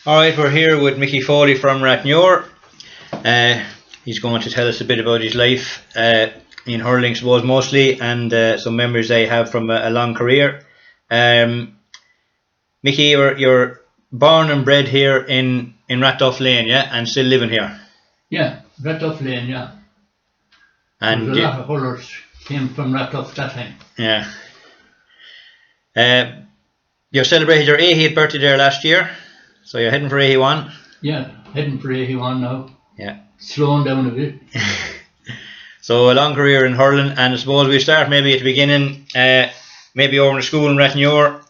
Alright, we're here with Mikey Foley from Rathnure. He's going to tell us a bit about his life in hurling, I suppose, mostly, and some memories they have from a long career. Mickey, you're born and bred here in Rathnure Lane, yeah, and still living here? Yeah, Rathnure Lane, yeah. And a lot of hurlers came from Rathnure that time. Yeah. You celebrated your 80th birthday there last year, so you're heading for 81. Yeah, heading for 81 now. Yeah. Slowing down a bit. So a long career in hurling, and I suppose we start maybe at the beginning, maybe over in the school in Rathnure.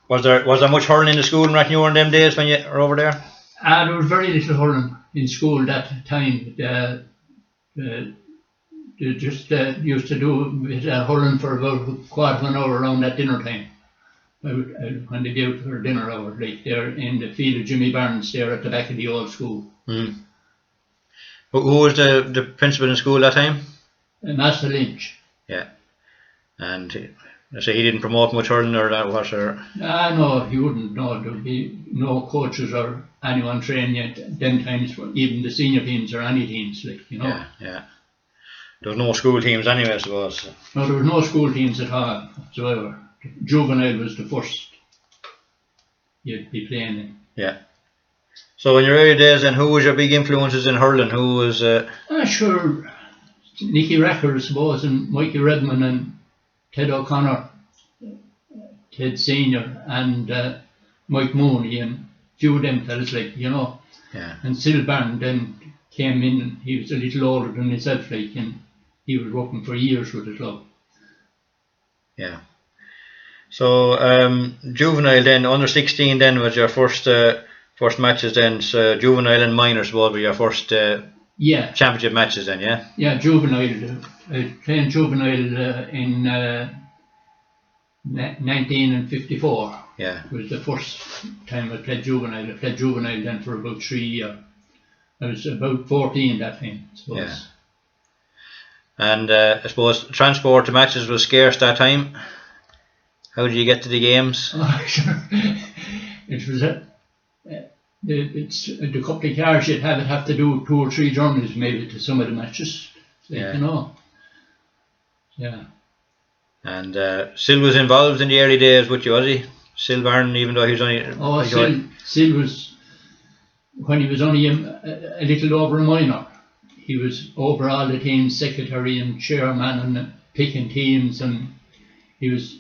Was there much hurling in the school in Rathnure in them days when you were over there? There was very little hurling in school that time. They just used to do hurling for about a quarter of an hour around at dinner time. When they go for dinner hour, like they're in the field of Jimmy Barnes there at the back of the old school. Mm. Who was the principal in school that time? Master Lynch. Yeah. And I say he didn't promote much hurling, or that was there? No, he wouldn't. No, there'd be no coaches or anyone training yet. Them times, even the senior teams or any teams, like, you know. Yeah, yeah. There was no school teams anyway, I suppose. No, there was no school teams at all whatsoever. Juvenile was the first you'd be playing in. Yeah. So in your early days, then, who was your big influences in hurling? Who was? Sure, Nicky Racker, I suppose, and Mikey Redmond and Ted O'Connor, Ted Senior, and Mike Mooney, and a few of them fellas, like, you know. Yeah. And Silbarn then came in, and he was a little older than himself, like, and he was working for years with the club. Yeah. So juvenile then, under 16 then was your first matches then. So juvenile and minor, suppose, were your first championship matches then, yeah? Yeah, juvenile. I played juvenile in 1954. Yeah. It was the first time I played juvenile. I played juvenile then for about 3 years. I was about 14 that time, I suppose. Yeah. And I suppose transport to matches was scarce that time. How did you get to the games? Oh, sure. It was the couple of cars you'd have to do 2 or 3 journeys maybe to some of the matches, like, yeah. You know. Yeah. And Sil was involved in the early days with you, was he? Sil Barn, even though he was only... Oh, Sil was, when he was only a little over a minor, he was over all the teams, secretary and chairman, and picking teams, and he was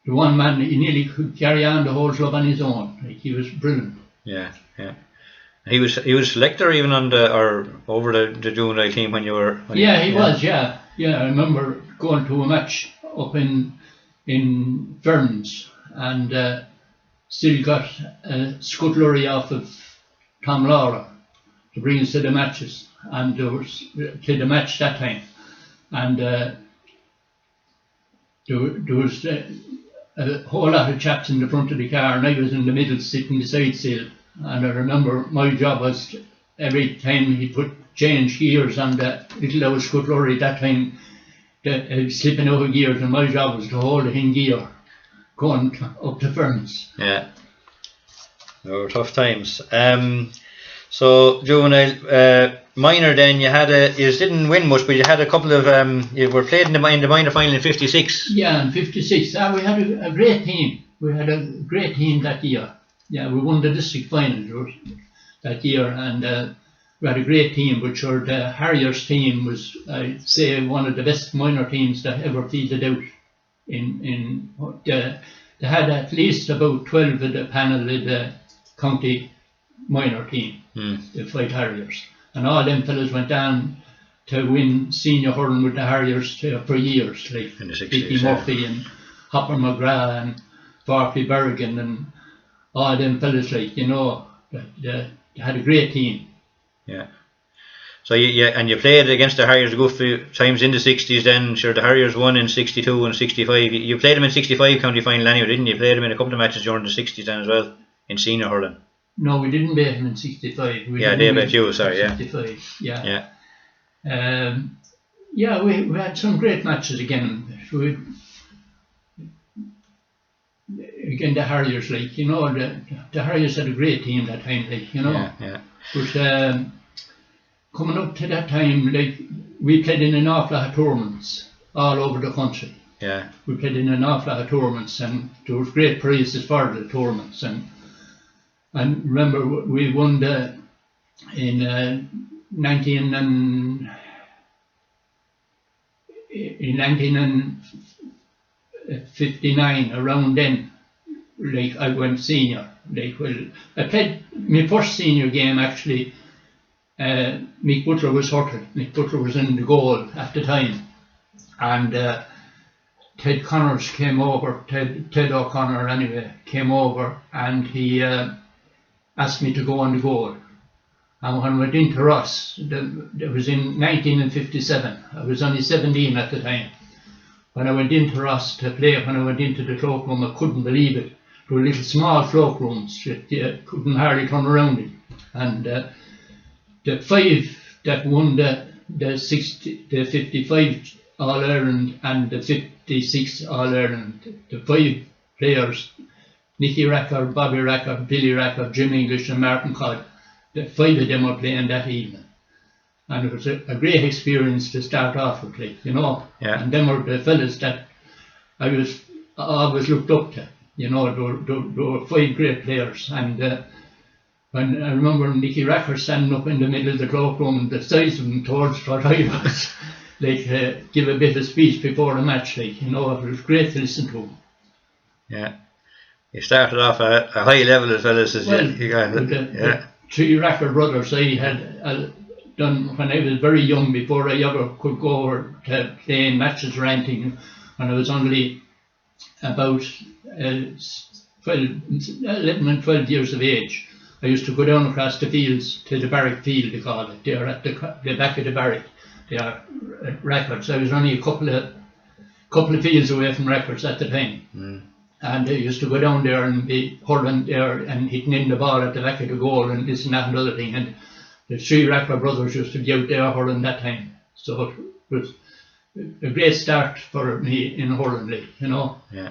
the one man. He nearly could carry on the whole club on his own. Like, he was brilliant. Yeah, yeah. He was selector even on over the juvenile team when you were. He was. Yeah. I remember going to a match up in Ferns, and still got a scuttlery off of Tom Laura to bring us to the matches, and there was to the match that time, and there was a whole lot of chaps in the front of the car, and I was in the middle sitting beside Sil. And I remember my job was every time he put change gears on that little old scuttlery that time, slipping over gears, and my job was to hold it in gear going up to Ferns. Yeah. They were tough times. So juvenile, minor then you didn't win much, but you had a couple of you were played in the minor final in 56. Yeah, in 56. We had a great team. We had a great team that year. Yeah, we won the district final that year, and we had a great team. Which the Harriers team was, I'd say, one of the best minor teams that ever fielded out. They had at least about 12 of the panel of the county minor team, the 5 Harriers, and all them fellas went down to win senior hurling with the Harriers for years, like Dickie Murphy and Hopper McGrath and Farkley Berrigan and all them fellas, like, you know. They had a great team. Yeah. So you played against the Harriers a good few times in the 60s then. Sure, the Harriers won in 62 and 65. You played them in 65 county final anyway, didn't you? You played them in a couple of matches during the 60s then as well, in senior hurling. No, we didn't beat him in 65. They beat you, sorry, yeah. 65, yeah. We had some great matches again. again the Harriers, like, you know, the Harriers had a great team that time, like, you know. Yeah. But coming up to that time, like, we played in an awful lot of tournaments all over the country. Yeah. We played in an awful lot of tournaments, and there was great prizes for the tournaments. And remember, we won in 1959, around then, like, I went senior. Like, well, I played my first senior game actually. Mick Butler was hurt. Mick Butler was in the goal at the time, and Ted Connors came over. Ted O'Connor anyway came over, and he asked me to go on the goal. And when I went into Ross, it was in 1957. I was only 17 at the time. When I went into Ross to play, when I went into the cloakroom, I couldn't believe it. There were little small cloakrooms that you couldn't hardly turn around in. And the 5 that won the 55 All-Ireland and the 56 All-Ireland, the 5 players, Nicky Racker, Bobby Racker, Billy Racker, Jim English and Martin Codd, the 5 of them were playing that evening. And it was a great experience to start off with, like, you know. Yeah. And them were the fellas that I always looked up to, you know. There were 5 great players. And when I remember Nicky Racker standing up in the middle of the cloakroom, and the size of him towards what I was, like, give a bit of speech before the match, like, you know. It was great to listen to him. Yeah. You started off at a high level as well as you got. The 3 Racker brothers I had done when I was very young, before I ever could go over to playing matches or anything, when I was only about 11 and 12 years of age. I used to go down across the fields to the barrack field, they call it. They are at the back of the barrack. They are at Records. I was only a couple of fields away from Records at the time. And I used to go down there and be hurling there and hitting in the ball at the back of the goal and this and that and other thing. And the 3 Racker brothers used to be out there hurling that time. So it was a great start for me in hurling, like, you know. Yeah.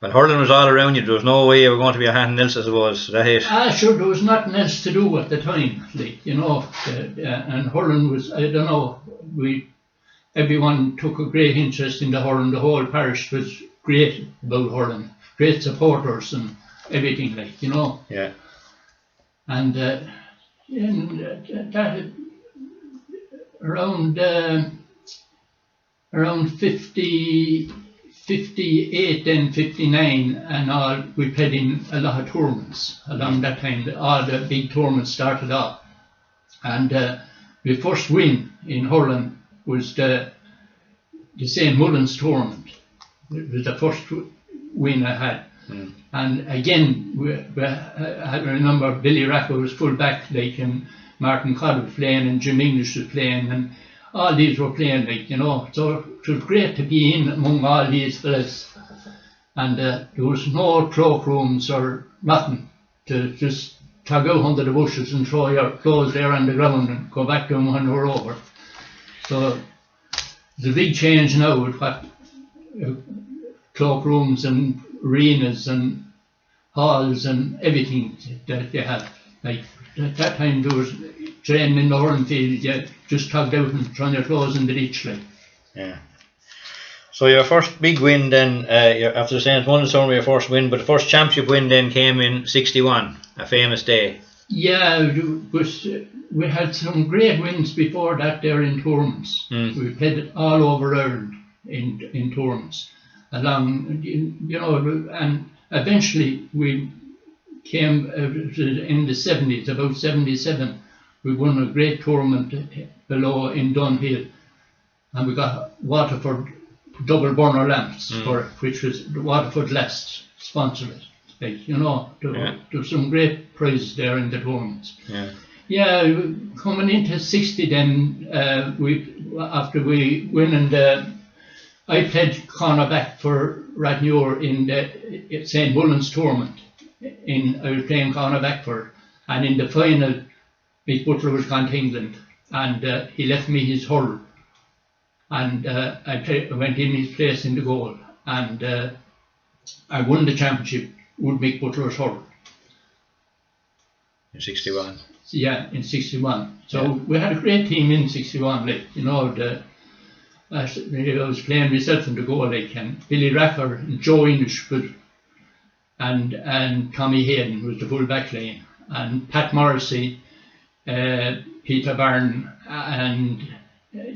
Well, hurling was all around you. There was no way you were going to be a hand else, I suppose. That it. Sure, there was nothing else to do at the time, like, you know. And hurling was, I don't know, everyone took a great interest in the hurling. The whole parish was great about hurling. Great supporters and everything, like, you know. Yeah. And that around 58 then 59 and all, we played in a lot of tournaments along that time. All the big tournaments started off, and my first win in hurling was the St. Mullins tournament. It was the first win I had. And again, I remember Billy Racker was full back, like, and Martin Codd was playing, and Jim English was playing, and all these were playing, like, you know. So it was great to be in among all these fellas. And there was no cloakrooms or nothing to just tug out under the bushes and throw your clothes there on the ground and go back to them when they were over. So there's a big change now with what cloakrooms and arenas and halls and everything that they have. Like, at that time there was training in the hurling field, you just tugged out and thrown your clothes in the ditch, like. Yeah. So your first big win then, after the St. Mullins tournament, your first win, but the first championship win then came in '61, a famous day. Yeah, we had some great wins before that there in tournaments. We played all over Ireland in tournaments. Along, you know, and eventually we came in the 70s, about 77, we won a great tournament below in Dunhill, and we got Waterford double burner lamps for it, which was the Waterford Last sponsored it. Like, you know, there was some great prizes there in the tournaments. Yeah, coming into 60 then, after we winning I played cornerback for Rathnure in the St. Mullins tournament. I was playing cornerback for it. And in the final, Mick Butler was gone to England, and he left me his hurl. And I went in his place in the goal. And I won the championship with Mick Butler's hurl. In 61. Yeah, in 61. So we had a great team in 61. Like, you know, I was playing myself in the goal, like, and Billy Racker and Joe English and Tommy Hayden was the full back line, and Pat Morrissey, Peter Byrne and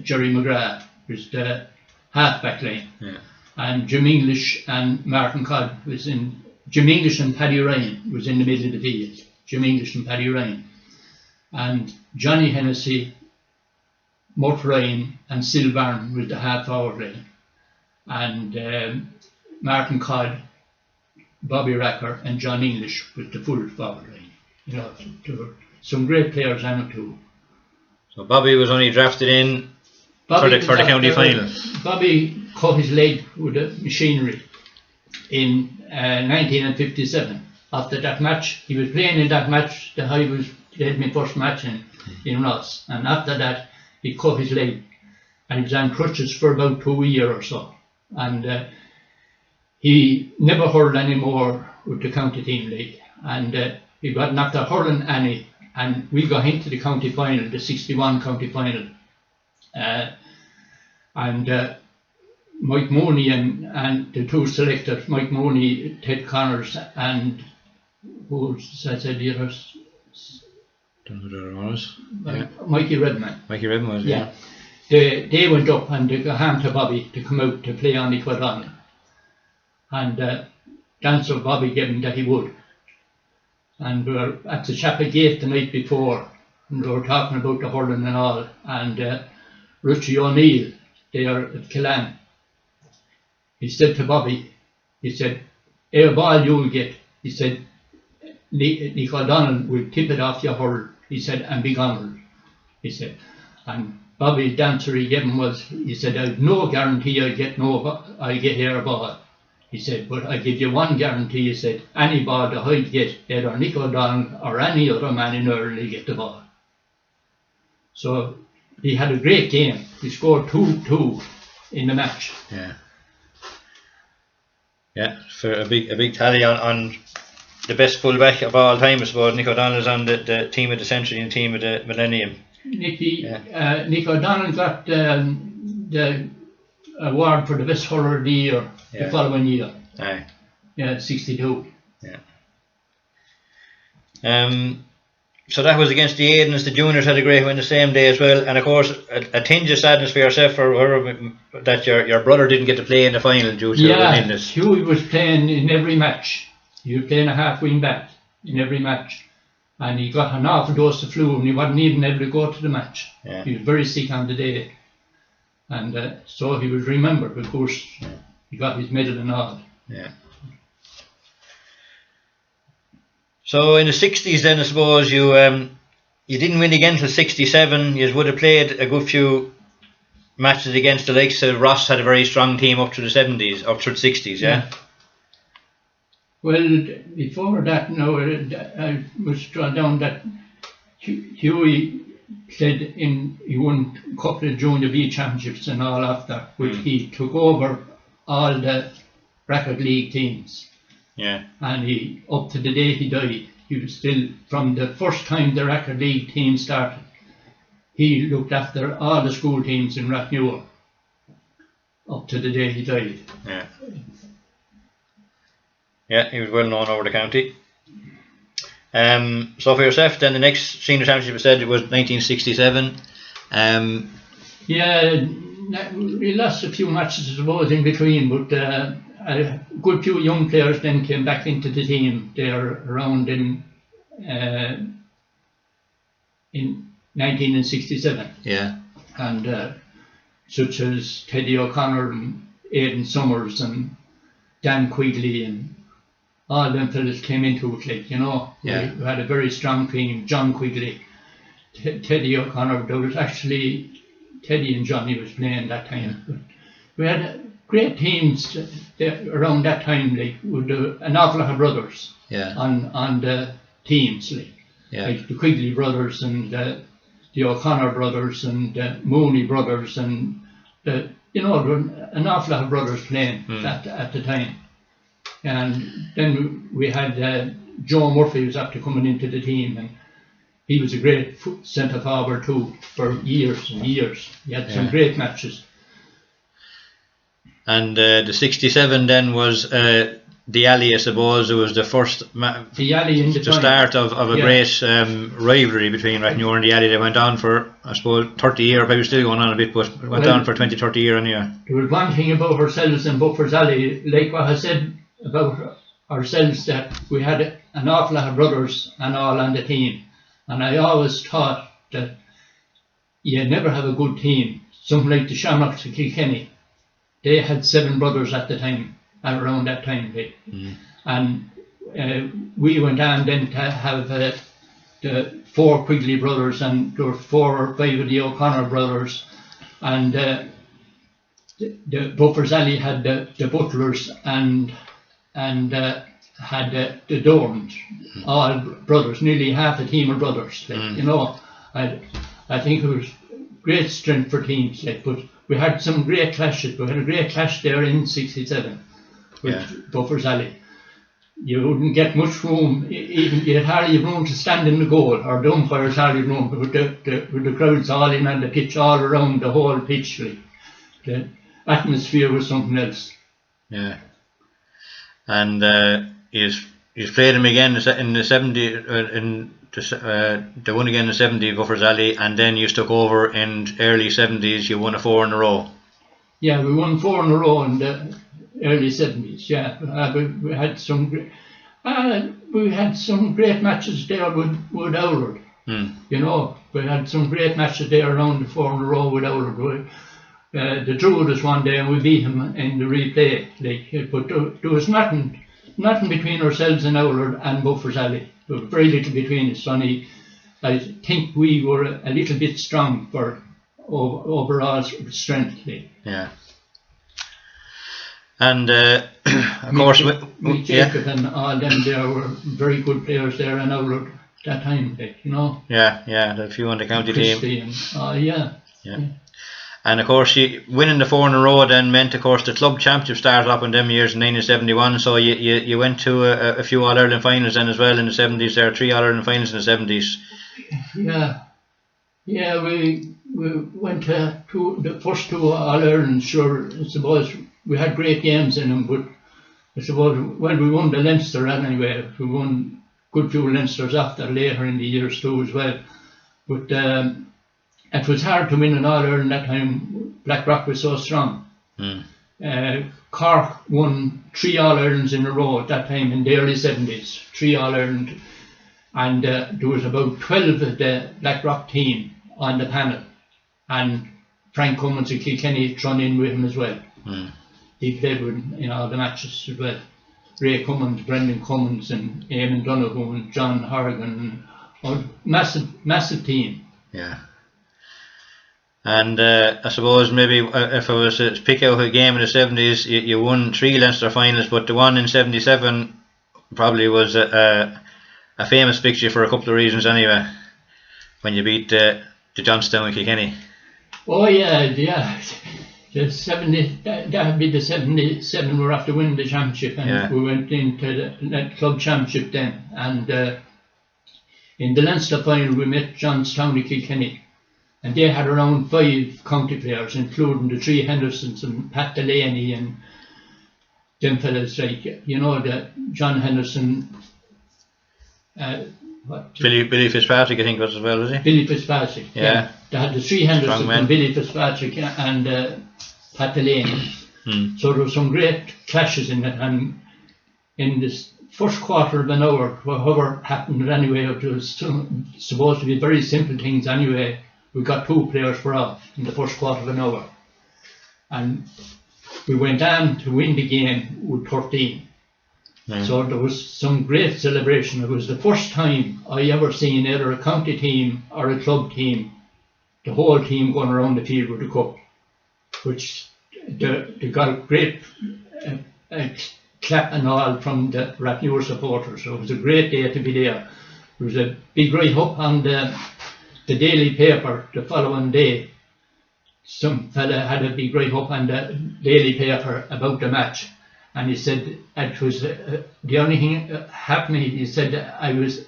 Jerry McGrath was the half back line. Yeah. And Jim English and Martin Codd was in. Jim English and Paddy Ryan was in the middle of the field. Jim English and Paddy Ryan, and Johnny Hennessy, Mort Ryan and Sil Byrne was the half forward line, and Martin Codd, Bobby Racker and John English was the full forward line. You know, there were some great players on it too. So Bobby was only drafted in for the county final. Bobby cut his leg with the machinery in 1957. After that match, he was playing in that match that I played my first match in Ross, and after that he cut his leg and he was on crutches for about 2 years or so, and he never hurled anymore with the county team league, and he got after hurling any, and we got into the county final, the 61 county final, and Mike Mooney and the two selectors, Mike Mooney, Ted Connors, and who's I said the others? Don't know who there was. Mikey Redman. Mikey Redman was, yeah. They went up and they got hand to Bobby to come out to play on the Quadron. And Dancer Bobby gave him that he would. And we were at the chapel gate the night before, and we were talking about the hurling and all, and Richie O'Neill there at Killan, he said to Bobby, he said, "A ball you'll get," he said, "Nick O'Donnell will tip it off your hurl," he said, "and be gone," he said. And Bobby, the answer he gave him was, he said, "I've no guarantee I'll get here a ball," he said, "but I give you one guarantee," he said, "any ball that I get, either Nick O'Donnell or any other man in Ireland will get the ball." So he had a great game. He scored 2-2 in the match. Yeah. Yeah, for a big tally on the best fullback of all time, I suppose. Nick O'Donnell's on the team of the century and team of the millennium. Nick O'Donnell got the award for the best hurler of the year the following year. Aye. Yeah, 62. Yeah. So that was against the Aidens. The juniors had a great win the same day as well, and of course a tinge of sadness for yourself that your brother didn't get to play in the final due to illness. Hughie was playing in every match. He was playing a half wing back in every match, and he got an awful dose of flu and he wasn't even able to go to the match. Yeah. He was very sick on the day, and so he was remembered. Of course, he got his medal and all. Yeah. So in the 60s then, I suppose, you didn't win again till 67. You would have played a good few matches against the likes of Ross. Had a very strong team up to the 70s, up to the 60s, yeah? Well, before that, I was drawn down that Hughie said he won a couple of Junior B championships and all after, which he took over all the Bracket League teams. Yeah. And he, up to the day he died, he was still, from the first time the Record League team started, he looked after all the school teams in Rathnure up to the day he died. Yeah. Yeah, he was well known over the county. So for yourself, then the next senior championship, you said it was 1967. Yeah, we lost a few matches, I suppose, in between, but a good few young players then came back into the team there around in 1967. Yeah. And such as Teddy O'Connor and Aidan Summers and Dan Quigley and all them fellas came into it, like, you know. Yeah. We had a very strong team. John Quigley, Teddy O'Connor. There was actually Teddy and Johnny was playing that time. But we had great teams around that time, like with an awful lot of brothers. Yeah. On the teams, like, like the Quigley brothers and the O'Connor brothers and the Mooney brothers and an awful lot of brothers playing at the time. And then we had Joe Murphy was after coming into the team, and he was a great centre forward too for years and years. He had some great matches. And the 67 then was the alley, I suppose. It was the first the alley in the start of a great rivalry between Rathnure and the alley. They went on for, I suppose, 30 years, probably still going on a bit, but went on for 20, 30 years anyway. There was one thing about ourselves and Buffer's Alley, like what I said about ourselves, that we had an awful lot of brothers and all on the team. And I always thought that you never have a good team. Something like the Shamrocks of Kilkenny, they had 7 brothers at the time, around that time. And we went on then to have the 4 Quigley brothers, and there were 4 or 5 of the O'Connor brothers. And the Buffer's Alley had the Butlers and had the Dorans, all brothers, nearly half a team of brothers. You know, I think it was great strength for teams. But we had some great clashes. We had a great clash there in '67 with Buffer's Alley. You wouldn't get much room, even you had hardly room to stand in the goal, or the umpires hardly room, with the crowds all in on the pitch, all around the whole pitch. The atmosphere was something else. Yeah. And you played him again in the 70, the one again in the 70, Buffer's Alley, and then you took over in early 70s. You won 4 in a row. Yeah, we won 4 in a row in the early 70s. Yeah, we had some great matches there with Owlard. You know, we had some great matches there around the 4 in a row with Owlard. They drew us one day and we beat him in the replay. But there was nothing between ourselves and Owlard and Buffer's Alley. There was very little between us. Only I think we were a little bit strong for overall strength. Yeah. And of course, Jacob and all them there were very good players there in Owlard that time. You know. Yeah. The few on the county team. And, yeah. And of course, winning the 4 in a row then meant, of course, the club championship started up in them years in 1971. So you went to a few All Ireland finals then as well in the 70s. There were 3 All Ireland finals in the 70s. Yeah. We went to the first 2 All Ireland. Sure, I suppose we had great games in them, but I suppose we won the Leinster anyway. We won good few Leinsters after later in the years too as well. But it was hard to win an All Ireland that time. Blackrock was so strong. Cork won 3 All Irelands in a row at that time in the early 70s. 3 All Ireland, and there was about 12 of the Blackrock team on the panel, and Frank Cummins of Kilkenny thrown in with him as well. He played in all the matches as well. Ray Cummins, Brendan Cummins, and Eamon Donoghue and John Horgan. Massive team. Yeah. And I suppose maybe if I was to pick out a game in the 70s, you won 3 Leinster finals, but the one in 77 probably was a famous fixture for a couple of reasons anyway, when you beat the Johnstown and Kilkenny. Oh yeah. The 70, that would be the 77 we were after winning the championship, and we went into the club championship then, and in the Leinster final we met Johnstown and Kilkenny. And they had around 5 county players, including the 3 Hendersons and Pat Delaney and them fellas, like, you know, the John Henderson. Billy Fitzpatrick, I think, was as well, was he? Billy Fitzpatrick, yeah. They had the 3 Hendersons and Billy Fitzpatrick and Pat Delaney. So there were some great clashes in it, and in this first quarter of an hour, whatever happened anyway, it was supposed to be very simple things anyway. We got 2 players for off in the first quarter of an hour, and we went on to win the game with 13. So there was some great celebration. It was the first time I ever seen either a county team or a club team, the whole team going around the field with the cup, which they got a great clap and all from the Rathnure supporters. So it was a great day to be there. There was a big write-up on the daily paper the following day. Some fella had a big write-up on the daily paper about the match, and he said it was the only thing happening. He said I was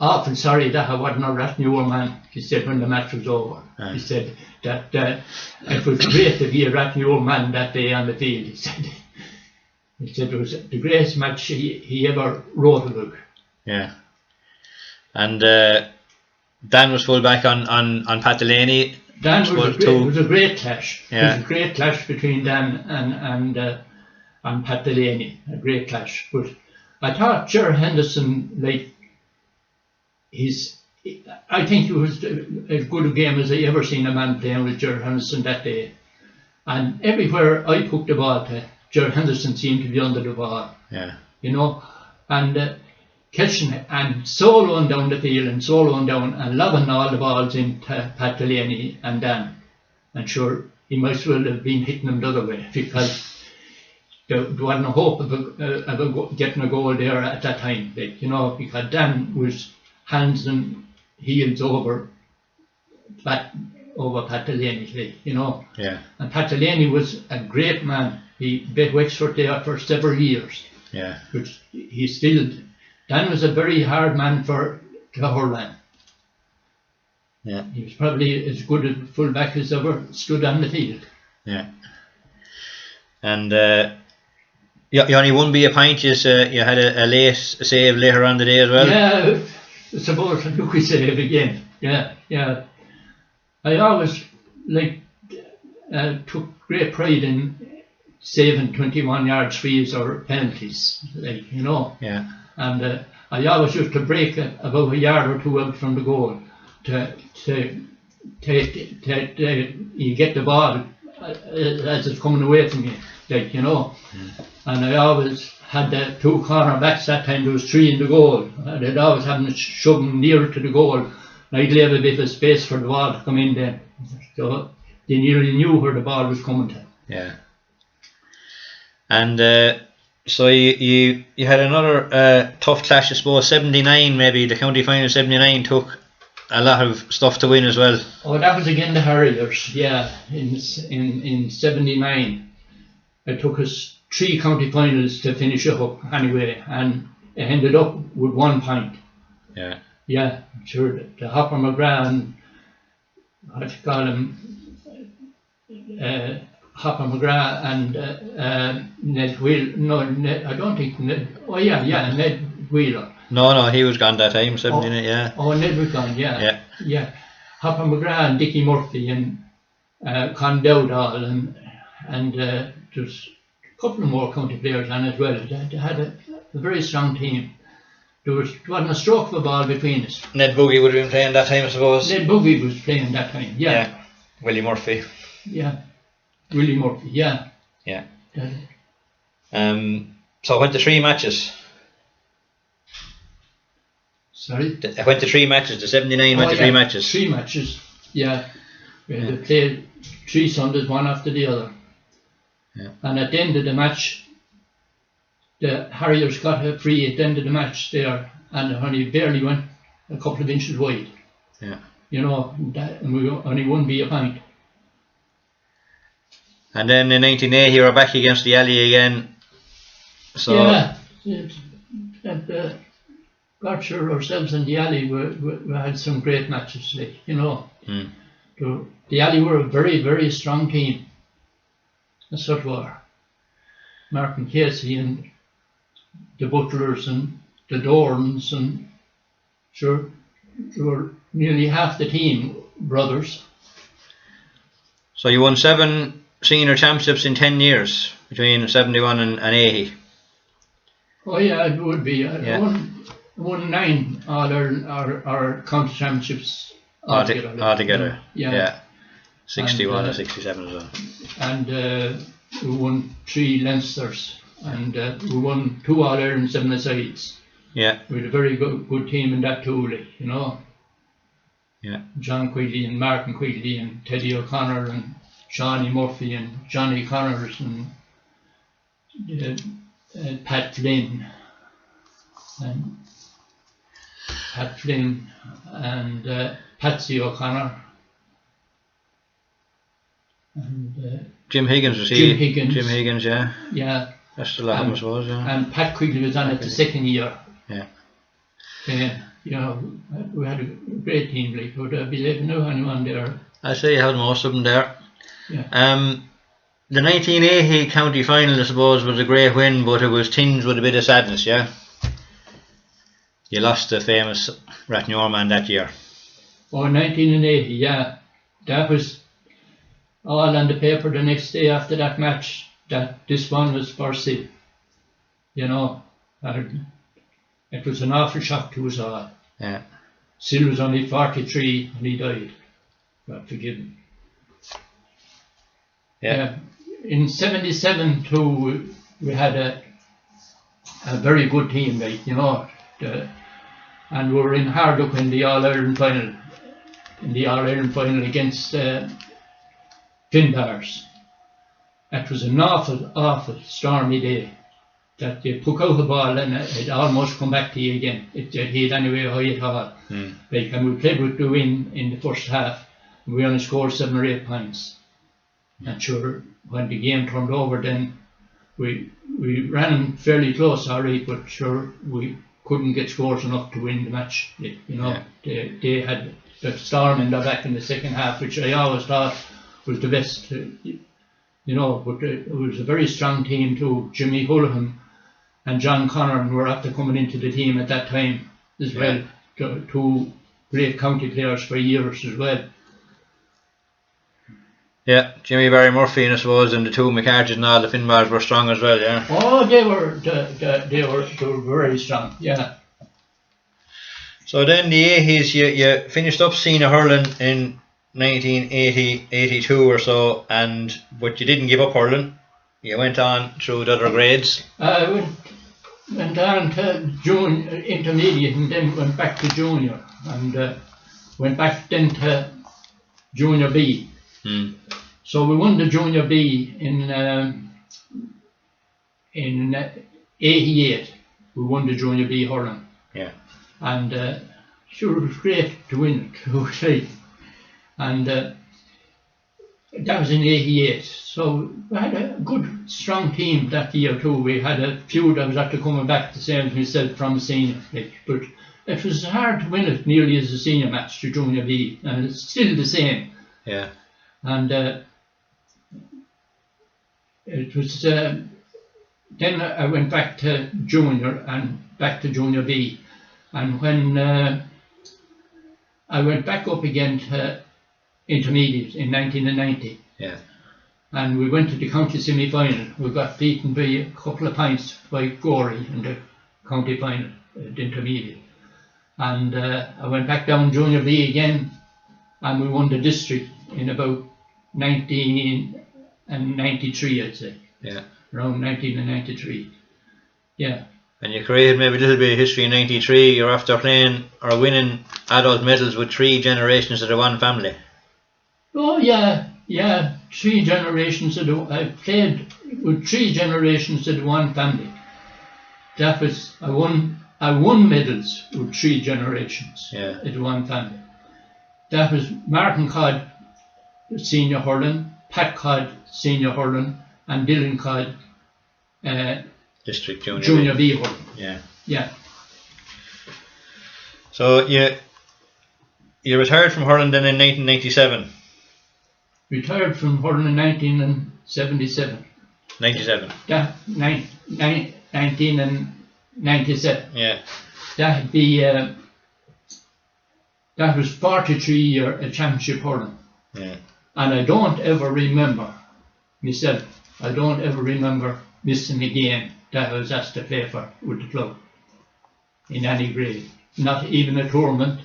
awful sorry that I wasn't a Rathnure man. He said when the match was over. He said that it was great to be a Rathnure man that day on the field. He said it was the greatest match he ever wrote about. Yeah. And Dan was full back on Pat Delaney. Dan was a great clash. Yeah. It was a great clash between Dan and Pat Delaney. A great clash. But I thought Ger Henderson, like, I think it was as good a game as I ever seen a man playing with Ger Henderson that day. And everywhere I took the ball to, Ger Henderson seemed to be under the ball. Yeah. You know, and catching it and soloing down the field and soloing down and lobbing all the balls into Pat Delaney and Dan. And sure, he might as well have been hitting them the other way, because there wasn't a hope of getting a goal there at that time, like, you know, because Dan was hands and heels over Pat Delaney, like, you know. Yeah. And Pat Delaney was a great man. He beat Wexford there for several years. Yeah. Which he still. Dan was a very hard man to hurl. Yeah. He was probably as good a fullback as ever stood on the field. Yeah. And you only won by a pint. You had a late save later on the day as well. Yeah, I suppose a lucky save again. Yeah, yeah. I always took great pride in saving 21 yards frees or penalties, like, you know. Yeah. And I always used to break about a yard or two out from the goal to you get the ball as it's coming away from you, like, you know. And I always had the two corner backs that time. There was three in the goal. I'd always have them shove them nearer to the goal, and I'd leave a bit of space for the ball to come in then. So they nearly knew where the ball was coming to. Yeah. And so you had another tough clash, I suppose. 79, maybe the county final. 79 took a lot of stuff to win as well. Oh, that was again the Harriers. Yeah, in 79, it took us 3 county finals to finish it up anyway, and it ended up with 1 point. Yeah. Yeah, sure. The Hopper McGrath and what do you call him? Hopper McGrath and Ned Wheeler. No, I don't think Ned. Oh yeah, Ned Wheeler. No, he was gone that time. 79, yeah. Oh, Ned was gone. Yeah. Hopper McGrath and Dickie Murphy and Con Dowdall and there's a couple of more county players on as well. They had a very strong team. There wasn't a stroke of a ball between us. Ned Boogie would have been playing that time, I suppose. Ned Boogie was playing that time. Yeah. Willie Murphy. Yeah. Willie Murphy. Yeah. Yeah. So I went to 3 matches. Sorry? I went to 3 matches. The 79 went to 3 matches. 3 matches. Yeah. They played 3 Sundays, one after the other. Yeah. And at the end of the match, the Harriers got a free at the end of the match there, and it only barely went a couple of inches wide. Yeah. You know, and we only won by a point. And then in 1980 you were back against the Alley again. So yeah, God sure ourselves and the Alley we had some great matches, like, you know. The Alley were a very, very strong team. That's what we were. Mark and Casey and the Butlers and the Dorans, and sure, there were nearly half the team brothers. So you won 7 senior championships in 10 years between 71 and 80. Oh yeah, it would be. I won 9 our county championships altogether. Yeah. 61 and 67 as well. And we won 3 Leinsters, and we won 2 All-Ireland 7-a-sides. Yeah. We had a very good team in that too, like, you know. Yeah. John Quigley and Martin Quigley and Teddy O'Connor and Johnny Murphy and Johnny Connors and Pat Flynn and Patsy O'Connor and Jim Higgins was he? Jim Higgins, yeah. Yeah, That's the lot, I suppose, yeah. And Pat Quigley was on it the second year. Yeah. You know, we had a great team, like, would I be living now anyone there? I say you had most of them there. Yeah. The 1980 county final, I suppose, was a great win, but it was tinged with a bit of sadness, yeah? You lost the famous Rathnure man that year. Oh, 1980, yeah. That was all on the paper the next day after that match, that this one was for Sid. You know, it was an awful shock to us all. Yeah. Sid was only 43 and he died. God forgive him. Yeah. In 77 too, we had a very good team, like, you know, and we were in hard luck in the All-Ireland final. In the All-Ireland final against Finbars. It was an awful stormy day. That you took out the ball and it almost come back to you again. It hit anyway high at all. Like, and we played with the win in the first half. And we only scored 7 or 8 points. And sure, when the game turned over, then we ran fairly close, alright, but sure, we couldn't get scores enough to win the match. You know, they had the storm in their back in the second half, which I always thought was the best. You know, but it was a very strong team too. Jimmy Hulham and John Conner were after coming into the team at that time as well. Two great county players for years as well. Yeah, Jimmy Barry Murphy, and I suppose, and the two McCarthy's and all the Finbars were strong as well, yeah. Oh, they were very strong, yeah. So then the 80s, you finished up senior hurling in 1980, 82 or so, but you didn't give up hurling. You went on through the other grades. I went on to intermediate and then went back to junior and went back then to junior B. So we won the junior B in 88. We won the junior B hurling. Yeah. And sure, it was great to win it. And that was in 88. So we had a good, strong team that year too. We had a few that was after coming back the same as myself from senior. But it was hard to win it nearly as a senior match to junior B. And it's still the same. Yeah. And it was then I went back to junior and back to junior B, and when I went back up again to intermediate in 1990, and we went to the county semi-final. We got beaten by a couple of points by Gorey in the county final, the intermediate, and I went back down junior B again, and we won the district in about 1993, I'd say. Yeah. Around 1993. Yeah. And you created maybe a little bit of history in 93. You're after playing or winning adult medals with 3 generations of the one family. Oh yeah. 3 generations of the. I played with 3 generations of the one family. That was I won medals with 3 generations of the one family. That was Martin Codd, senior hurling, Pat Codd, senior hurling, and Dylan Codd, district junior B hurling. Yeah. So you retired from hurling then in 1997. Retired from hurling in 1977. 97. Yeah, 1997. Yeah. That'd be that was 43 year a championship hurling. Yeah. And I don't ever remember myself. I don't ever remember missing a game that I was asked to play for with the club in any grade. Not even a tournament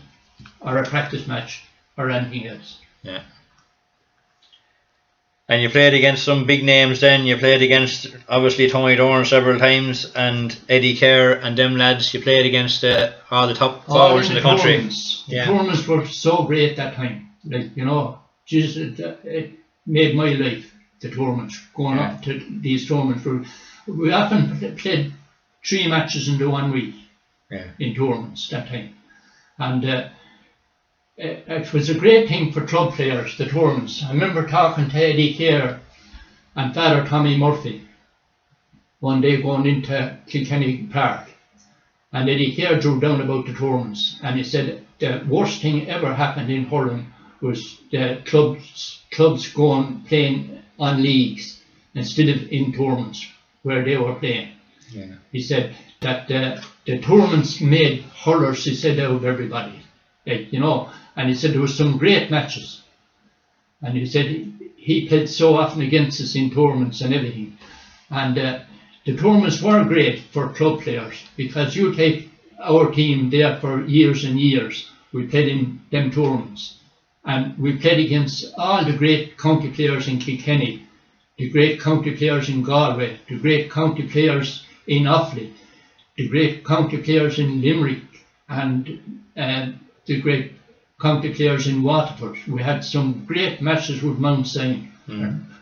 or a practice match or anything else. Yeah. And you played against some big names then. You played against obviously Tony Dorn several times and Eddie Kerr and them lads. You played against all the top forwards in the country. The tournaments were so great that time. Like, you know, Jesus, it made my life, the tournaments, going up to these tournaments. We often played 3 matches in the 1 week in tournaments that time. And it was a great thing for club players, the tournaments. I remember talking to Eddie Kerr and Father Tommy Murphy one day going into Kilkenny Park, and Eddie Kerr drew down about the tournaments, and he said the worst thing ever happened in hurling was the clubs going playing on leagues instead of in tournaments where they were playing. Yeah. He said that the tournaments made hurlers, he said, out of everybody, like, you know, and he said there was some great matches, and he said he played so often against us in tournaments and everything, and the tournaments were great for club players, because you take our team there for years and years, we played in them tournaments, and we played against all the great county players in Kilkenny, the great county players in Galway, the great county players in Offaly, the great county players in Limerick, and the great county players in Waterford. We had some great matches with Mount Sion.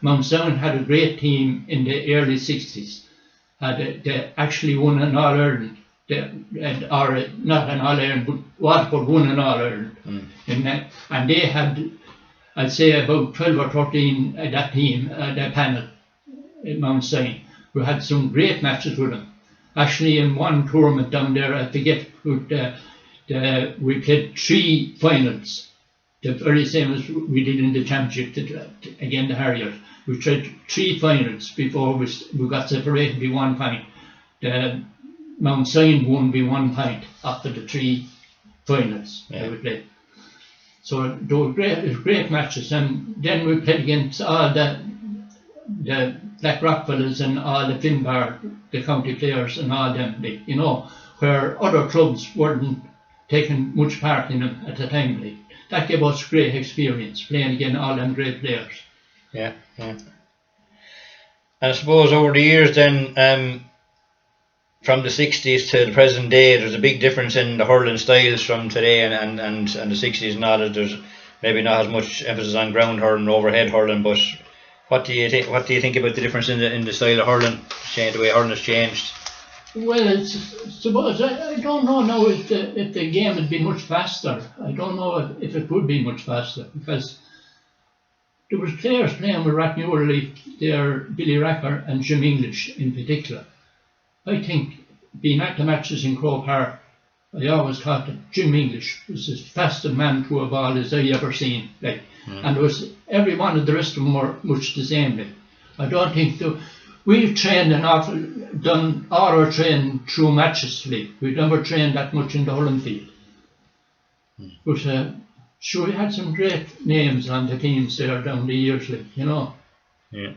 Mount Sion had a great team in the early 60s. They actually won an All-Ireland, or not an All-Ireland, but Waterford won an All-Ireland. And they had, I'd say, about 12 or 13 that team, that panel in Mount Sion. We had some great matches with them. Actually, in one tournament down there, I forget, we played 3 finals, the very same as we did in the championship, again the Harriers. We played 3 finals before we got separated by 1 point. The Mount Sion won by 1 point after the 3 finals that we played. So they were great matches, and then we played against all the Blackrock fellas and all the Finbar, the county players and all them, you know, where other clubs weren't taking much part in them at the time. That gave us great experience, playing against all them great players. Yeah, yeah. And I suppose over the years then, from the 60s to the present day, there's a big difference in the hurling styles from today and the 60s and all that. There's maybe not as much emphasis on ground hurling, overhead hurling, but what do you think about the difference in the style of hurling, the way hurling has changed? Well, suppose I don't know now if the game would be much faster. I don't know if it would be much faster, because there was players playing with Rathnure, like there, Billy Racker and Jim English in particular. I think, being at the matches in Croke Park, I always thought that Jim English was as fast a man to a ball as I ever seen. And there was every one of the rest of them were much the same. I don't think we've trained done all our training through matches. We've never trained that much in the hurling field. But sure, we had some great names on the teams there down the years, you know. Yeah.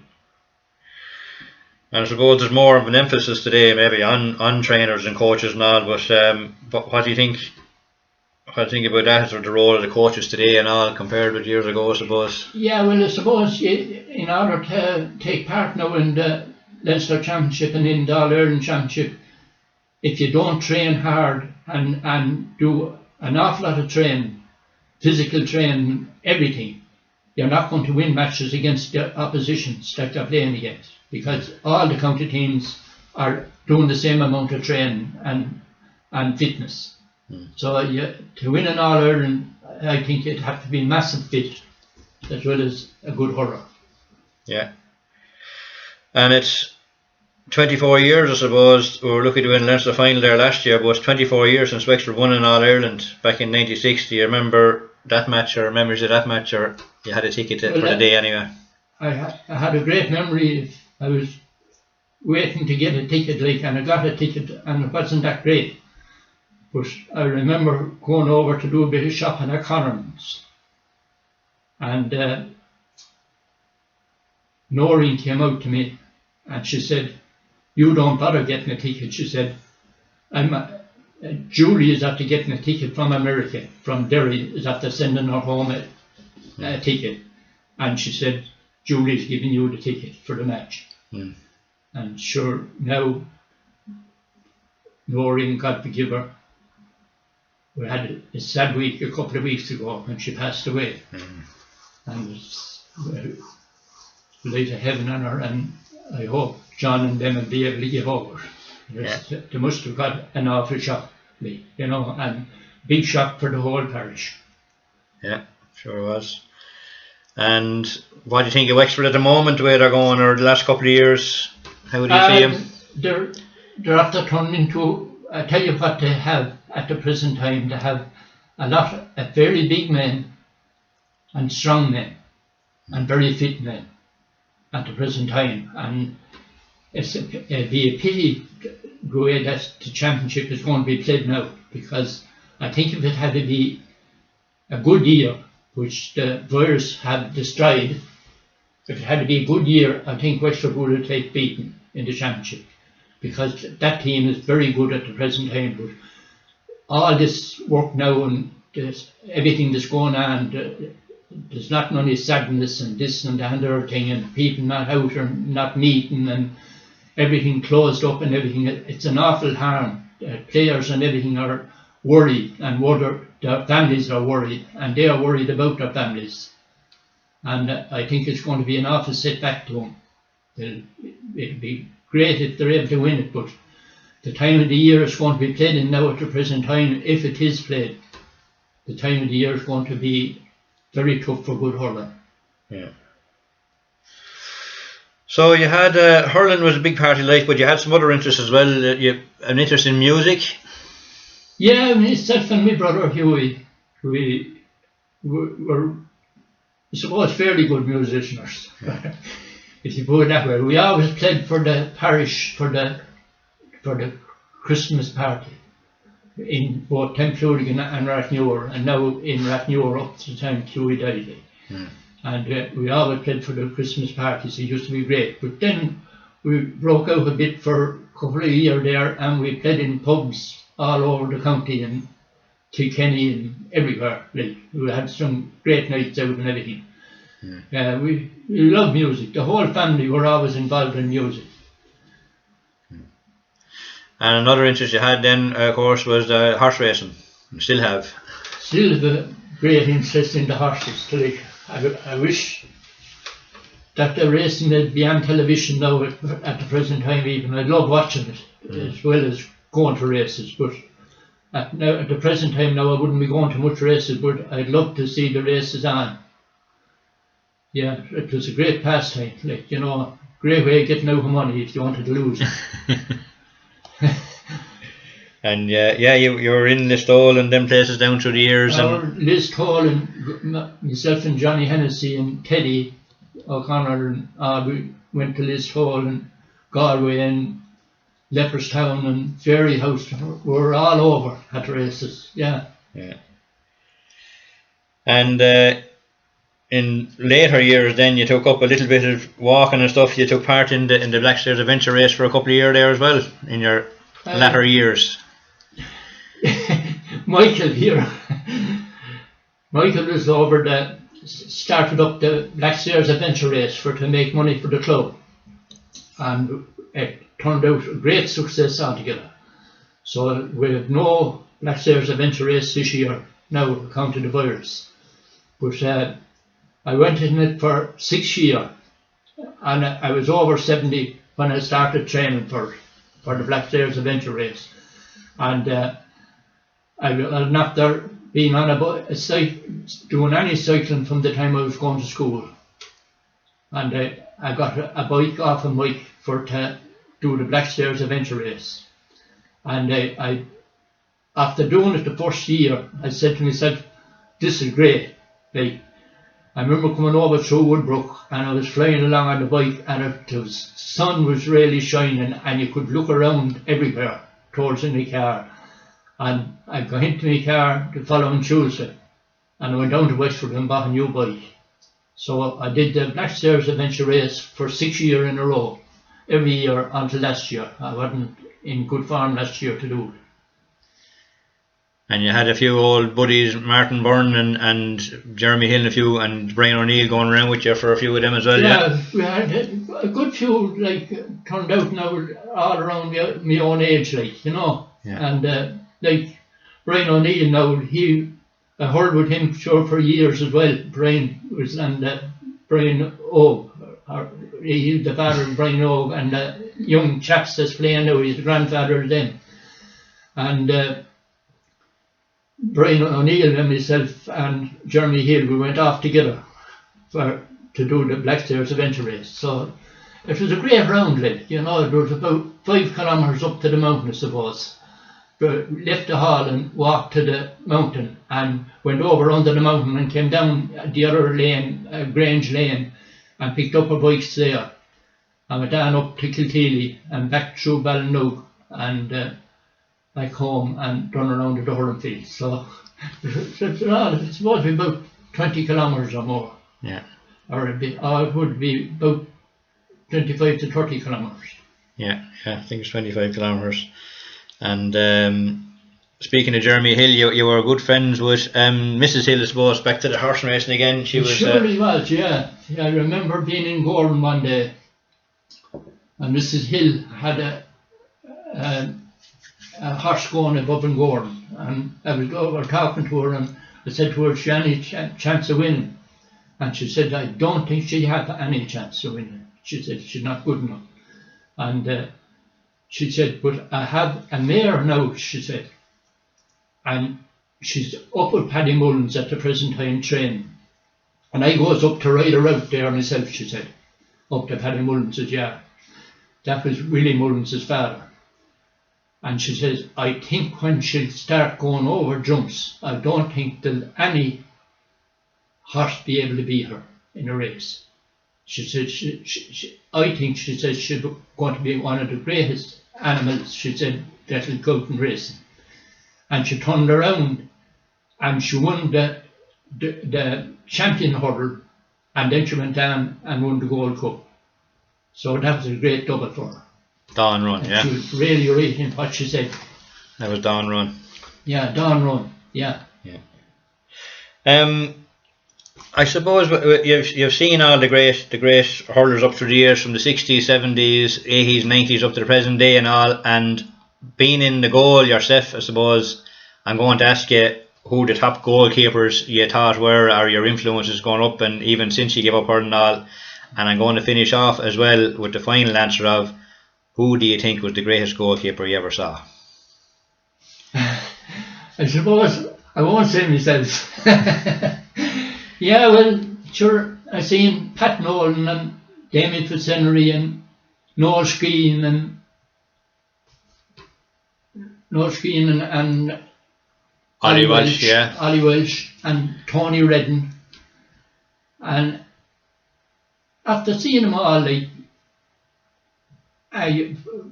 And I suppose there's more of an emphasis today, maybe on trainers and coaches and all. But what do you think? What do you think about that, or the role of the coaches today and all, compared with years ago, I suppose? Yeah, well, I suppose in order to take part now in the Leinster Championship and in the All-Ireland Championship, if you don't train hard and do an awful lot of training, physical training, everything, you're not going to win matches against the oppositions that you're playing against, because all the county teams are doing the same amount of training and fitness. So to win an All-Ireland, I think it'd have to be massive fit as well as a good hurler. Yeah. And it's 24 years, I suppose. We were lucky to win Leinster final there last year, but it's 24 years since Wexford won an All-Ireland back in 1996. Do you remember that match, or memories of that match, or you had a ticket for the day anyway? I had a great memory. I was waiting to get a ticket, and I got a ticket, and it wasn't that great. But I remember going over to do a bit of shopping at Connor's, and Noreen came out to me and she said, "You don't bother getting a ticket." She said, "Julie is after getting a ticket from America, from Derry, is after sending her home a ticket." And she said, "Julie's giving you the ticket for the match." And sure, now Noreen, God forgive her, we had a sad week a couple of weeks ago when she passed away. And it's light of heaven on her, and I hope John and them will be able to give over. They must have got an awful shock, you know, and big shock for the whole parish. Yeah, sure was. And what do you think of Wexford at the moment, where they're going, or the last couple of years? How do you see them? they're after turning into, I tell you what they have at the present time, they have a very big men and strong men and very fit men at the present time, and it'd be a pity the way that the championship is going to be played now, because I think if it had to be a good year, which the virus had destroyed, if it had to be a good year, I think Wexford would have taken beaten in the championship, because that team is very good at the present time. But all this work now and everything that's going on, there's not only sadness and this and that and the other thing, and people not out or not meeting and everything closed up and everything. It's an awful harm. Players and everything are worried, and their families are worried, and they are worried about their families. And I think it's going to be an awful setback to them. It'll be great if they're able to win it, but the time of the year it's going to be played in now at the present time, if it is played, the time of the year is going to be very tough for good hurling. Yeah. So you had hurling was a big part of life, but you had some other interests as well. You an interest in music. Yeah, myself and my brother Hughie, we were, I suppose, fairly good musicians, if you put it that way. We always played for the parish for the Christmas party in both Templudigan and Rathnure, and now in Rathnure up to the time Hughie died. And we always played for the Christmas parties. It used to be great. But then we broke out a bit for a couple of years there, and we played in pubs all over the county and Kilkenny and everywhere. Like, we had some great nights out and everything. We love music. The whole family were always involved in music. And another interest you had then, of course, was horse racing. You still have. Still have a great interest in the horses. I wish that the racing would be on television now at the present time even. I love watching it as well as going to races, but at the present time now I wouldn't be going to much races, but I'd love to see the races on. Yeah, it was a great pastime, like, you know, great way of getting out of money if you wanted to lose. And yeah, you were in Listowel and them places down through the years. Listowel and myself and Johnny Hennessy and Teddy O'Connor and we went to Listowel and Galway and Leopardstown and Fairyhouse. We were all over at races. Yeah. And in later years, then you took up a little bit of walking and stuff. You took part in the Blackstairs Adventure Race for a couple of years there as well in your latter years. Michael here. Michael was over started up the Blackstairs Adventure Race to make money for the club, and it turned out a great success altogether. So we have no Blackstairs Adventure Race this year now, account of the virus. But I went in it for 6 years, and I was over 70 when I started training for the Blackstairs Adventure Race. And I've not there been on doing any cycling from the time I was going to school. And I got a bike off of Mike to do the Blackstairs Adventure Race. And I after doing it the first year, I said to myself, this is great. Like, I remember coming over through Woodbrook and I was flying along on the bike, and the sun was really shining and you could look around everywhere towards in the car. And I got into my car the following Tuesday and I went down to Wexford and bought a new bike. So I did the Blackstairs Adventure Race for 6 years in a row, every year until last year. I wasn't in good form last year to do it. And you had a few old buddies, Martin Byrne and Jeremy Hill, and Brian O'Neill going around with you for a few of them as well. Yeah, we had a good few, like, turned out now all around my own age, like, you know. Yeah. And like Brian O'Neill now, I heard with him for years as well. Brian was, and Brian Og, he's the father of Brian Og, and the young chaps that's playing now, he's the grandfather of them. And Brian O'Neill and myself and Jeremy Hill, we went off together to do the Blackstairs Adventure Race. So it was a great round, like, you know. It was about 5 kilometres up to the mountain, I suppose. But left the hall and walked to the mountain and went over under the mountain and came down the other lane, Grange Lane, and picked up our bikes there. And went down up to Kilteely and back through Ballinlough and back home and run around the hurling field. So it's supposed to be about 20 kilometres or more. Yeah. Or it would be about 25 to 30 kilometres. Yeah, I think it's 25 kilometres. And speaking of Jeremy Hill, you were good friends with Mrs. Hill, I suppose, back to the horse racing again. She was. Surely was, yeah. I remember being in Gordon one day, and Mrs. Hill had a horse going above in Gordon, and I was over talking to her, and I said to her, "She any chance of winning?" And she said, "I don't think she had any chance of winning." She said, "She's not good enough." And she said, "But I have a mare now," she said, "and she's up with Paddy Mullins at the present time training. And I goes up to ride her out there myself," she said, "up to Paddy Mullins' yard." That was Willie Mullins' father. And she says, "I think when she'll start going over jumps, I don't think there'll any horse be able to beat her in a race." She said, I think, she said, she's going to be one of the greatest animals, she said, that'll go out in racing. And she turned around and she won the champion hurdle, and then she went down and won the Gold Cup. So that was a great double for her. Dawn Run, yeah. She was really right in what she said. That was Dawn Run. Yeah, Dawn Run, yeah. I suppose you've seen all the great hurlers up through the years, from the 60s, 70s, 80s, 90s up to the present day and all, and being in the goal yourself, I suppose I'm going to ask you who the top goalkeepers you thought were, or your influences going up and even since you gave up hurling and all, and I'm going to finish off as well with the final answer of who do you think was the greatest goalkeeper you ever saw? I suppose I won't say myself. Yeah, well, sure, I seen Pat Nolan and Damien Fitzhenry and Noel Skeen and Ollie Welsh, yeah. Ollie Welsh and Tony Redden. And after seeing them all, like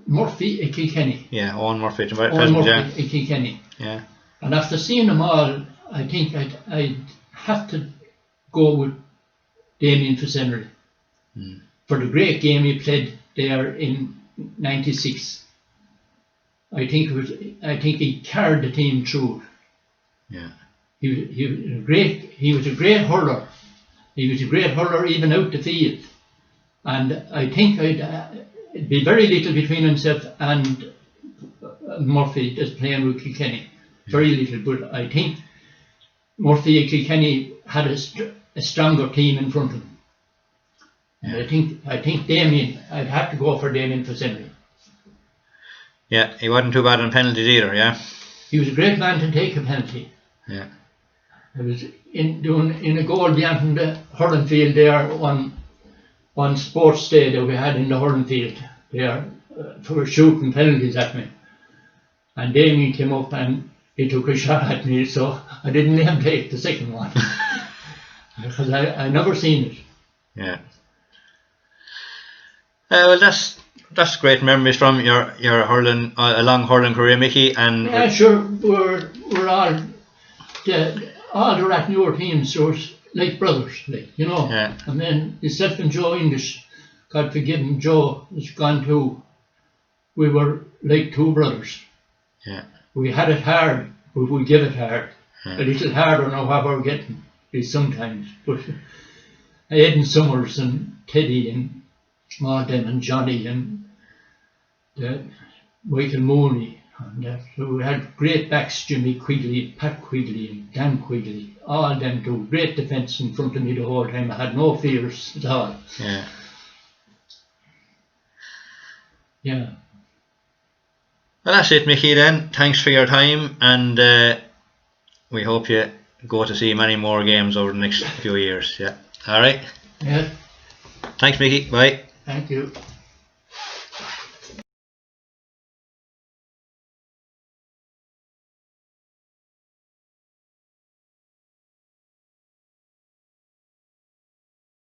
Murphy at Kilkenny. Yeah, Owen Murphy. Owen Murphy at Kilkenny. Yeah. And after seeing them all, I think I'd have to go with Damien Fitzhenry for the great game he played there in '96. I think he carried the team through. Yeah. He was a great hurler. He was a great hurler even out the field. And I think it'd be very little between himself and Murphy that's playing with Kilkenny. Very little, but I think Murphy at Kilkenny had a stronger team in front of him. And I think Damien, I'd have to go for Damien Fitzhenry. Yeah, he wasn't too bad on penalties either, yeah. He was a great man to take a penalty. Yeah. I was in a goal behind the hurling field there one sports day that we had in the hurling field there for shooting penalties at me. And Damien came up and he took a shot at me, so I didn't let him take the second one. Because I never seen it. Yeah. Well, that's great memories from your hurling, a long hurling career, Mickey. And yeah, sure, we're all the Rathnure teams were like brothers, like, you know. Yeah. And then yourself and Joe English, God forgive him, Joe is gone too. We were like two brothers. Yeah. We had it hard, but we give it hard. Yeah. A little harder than what we're getting sometimes. But Aidan Summers and Teddy and all them and Johnny and Michael Mooney. And so we had great backs, Jimmy Quigley, Pat Quigley and Dan Quigley. All them do great defence in front of me the whole time. I had no fears at all. Yeah. Yeah. Well, that's it, Mickey, then. Thanks for your time, and we hope you go to see many more games over the next few years. Yeah. All right. Yeah. Thanks, Mickey. Bye. Thank you.